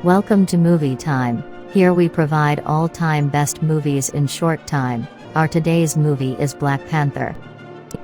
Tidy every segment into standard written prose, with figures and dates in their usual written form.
Welcome to Movie Time. Here we provide all-time best movies in short time. Our today's movie is Black Panther.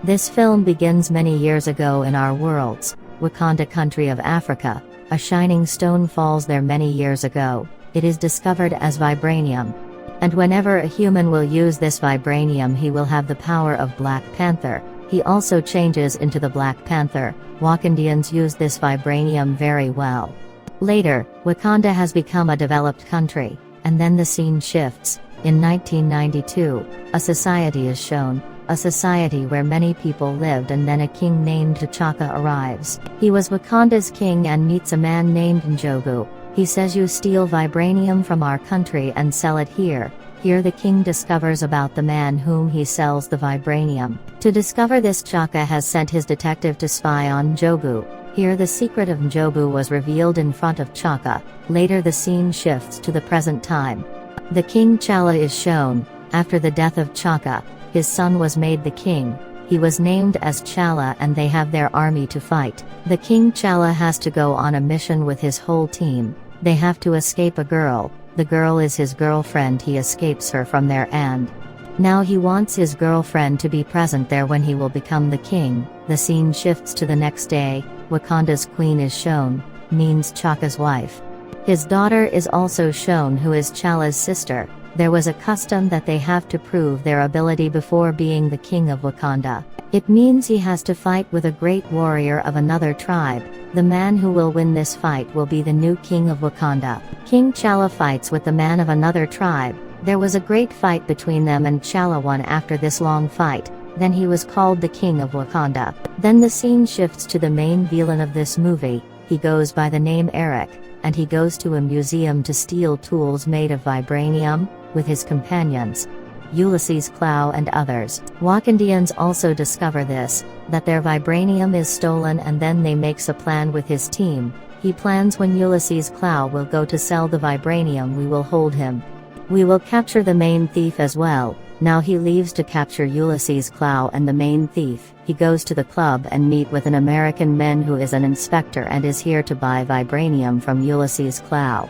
This film begins many years ago in our world's Wakanda country of Africa. A shining stone falls there many years ago. It is discovered as vibranium. And whenever a human will use this vibranium, he will have the power of Black Panther. He also changes into the Black Panther. Wakandians use this vibranium very well. Later, Wakanda has become a developed country, and then the scene shifts. In 1992, a society is shown, a society where many people lived, and then a king named T'Chaka arrives. He was Wakanda's king and meets a man named Njogu. He says, "You steal vibranium from our country and sell it here." Here the king discovers about the man whom he sells the vibranium. To discover this, T'Chaka has sent his detective to spy on Njogu. Here the secret of Njogu was revealed in front of T'Chaka. Later the scene shifts to the present time. The king T'Challa is shown. After the death of T'Chaka, his son was made the king. He was named as T'Challa, and they have their army to fight. The king T'Challa has to go on a mission with his whole team. They have to escape a girl. The girl is his girlfriend. He escapes her from there, and now he wants his girlfriend to be present there when he will become the king. The scene shifts to the next day. Wakanda's queen is shown, means T'Chaka's wife. His daughter is also shown, who is T'Challa's sister. There was a custom that they have to prove their ability before being the king of Wakanda. It means he has to fight with a great warrior of another tribe. The man who will win this fight will be the new king of Wakanda. King T'Challa fights with the man of another tribe. There was a great fight between them, and T'Challa won after this long fight. Then he was called the king of Wakanda. Then the scene shifts to the main villain of this movie. He goes by the name Erik, and he goes to a museum to steal tools made of vibranium, with his companions, Ulysses Klaue and others. Wakandians also discover this, that their vibranium is stolen, and then they makes a plan with his team. He plans when Ulysses Klaue will go to sell the vibranium, we will hold him. We will capture the main thief as well. Now he leaves to capture Ulysses Klaue and the main thief. He goes to the club and meet with an American man who is an inspector and is here to buy vibranium from Ulysses Klaue.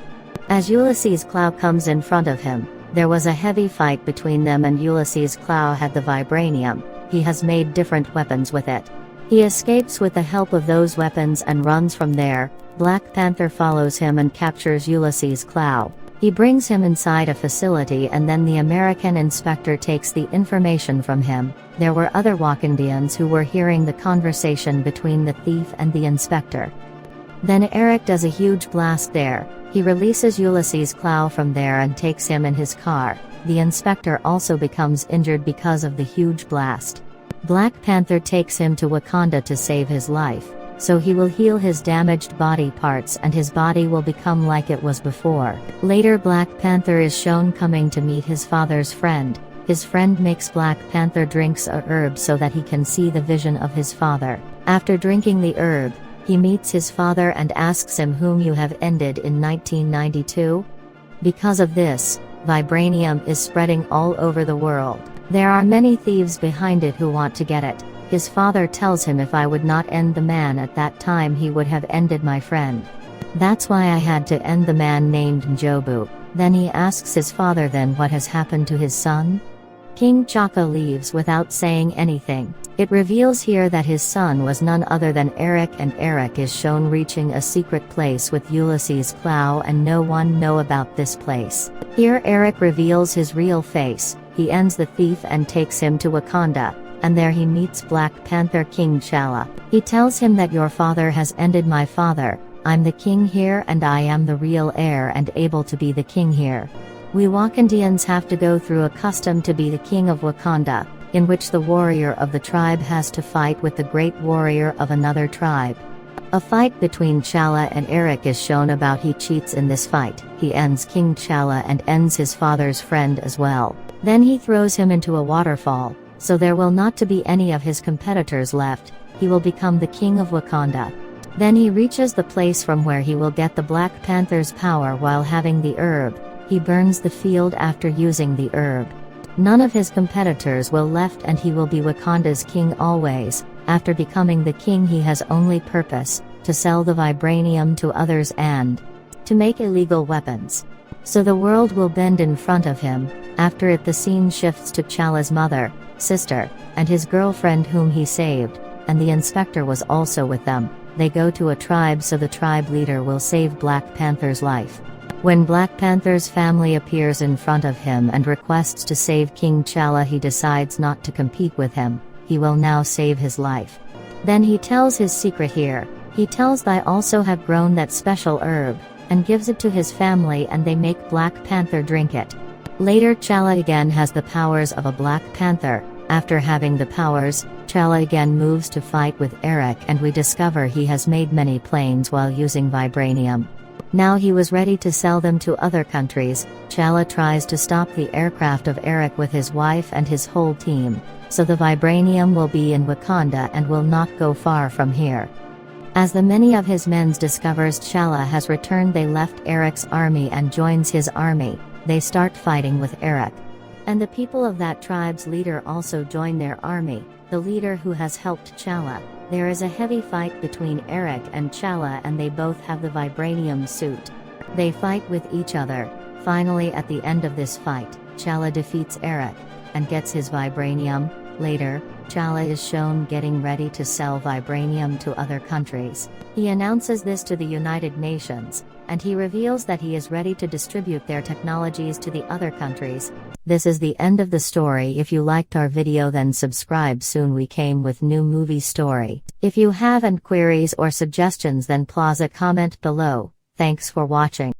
As Ulysses Klaue comes in front of him, there was a heavy fight between them, and Ulysses Klaue had the vibranium. He has made different weapons with it. He escapes with the help of those weapons and runs from there. Black Panther follows him and captures Ulysses Klaue. He brings him inside a facility, and then the American inspector takes the information from him. There were other Wakandians who were hearing the conversation between the thief and the inspector. Then Erik does a huge blast there. He releases Ulysses Klaue from there and takes him in his car. The inspector also becomes injured because of the huge blast. Black Panther takes him to Wakanda to save his life. So he will heal his damaged body parts, and his body will become like it was before. Later Black Panther is shown coming to meet his father's friend. His friend makes Black Panther drinks a herb so that he can see the vision of his father. After drinking the herb, he meets his father and asks him, "Whom you have ended in 1992? Because of this, vibranium is spreading all over the world. There are many thieves behind it who want to get it." His father tells him, "If I would not end the man at that time, he would have ended my friend. That's why I had to end the man named Njogu." Then he asks his father, "Then what has happened to his son?" King T'Chaka leaves without saying anything. It reveals here that his son was none other than Erik, and Erik is shown reaching a secret place with Ulysses Klaue, and no one know about this place. Here Erik reveals his real face. He ends the thief and takes him to Wakanda. And there he meets Black Panther King T'Challa. He tells him that "Your father has ended my father. I'm the king here, and I am the real heir and able to be the king here. We Wakandians have to go through a custom to be the king of Wakanda, in which the warrior of the tribe has to fight with the great warrior of another tribe." A fight between T'Challa and Erik is shown about. He cheats in this fight. He ends King T'Challa and ends his father's friend as well. Then he throws him into a waterfall. So there will not to be any of his competitors left. He will become the king of Wakanda. Then he reaches the place from where he will get the Black Panther's power while having the herb. He burns the field after using the herb. None of his competitors will left, and he will be Wakanda's king always. After becoming the king, he has only purpose to sell the vibranium to others and to make illegal weapons. So the world will bend in front of him. After it, the scene shifts to T'Challa's mother, sister, and his girlfriend whom he saved, and the inspector was also with them. They go to a tribe so the tribe leader will save Black Panther's life. When Black Panther's family appears in front of him and requests to save King T'Challa, he decides not to compete with him. He will now save his life. Then he tells his secret here. He tells they also have grown that special herb, and gives it to his family, and they make Black Panther drink it. Later, T'Challa again has the powers of a Black Panther. After having the powers, T'Challa again moves to fight with Erik, and we discover he has made many planes while using vibranium. Now he was ready to sell them to other countries. T'Challa tries to stop the aircraft of Erik with his wife and his whole team, so the vibranium will be in Wakanda and will not go far from here. As the many of his men discovers T'Challa has returned, they left Erik's army and joins his army. They start fighting with Erik. And the people of that tribe's leader also join their army, the leader who has helped T'Challa. There is a heavy fight between Erik and T'Challa, and they both have the vibranium suit. They fight with each other. Finally, at the end of this fight, T'Challa defeats Erik and gets his vibranium. Later, T'Challa is shown getting ready to sell vibranium to other countries. He announces this to the United Nations, and he reveals that he is ready to distribute their technologies to the other countries. This is the end of the story. If you liked our video, then subscribe. Soon we came with new movie story. If you have any queries or suggestions, then please comment below. Thanks for watching.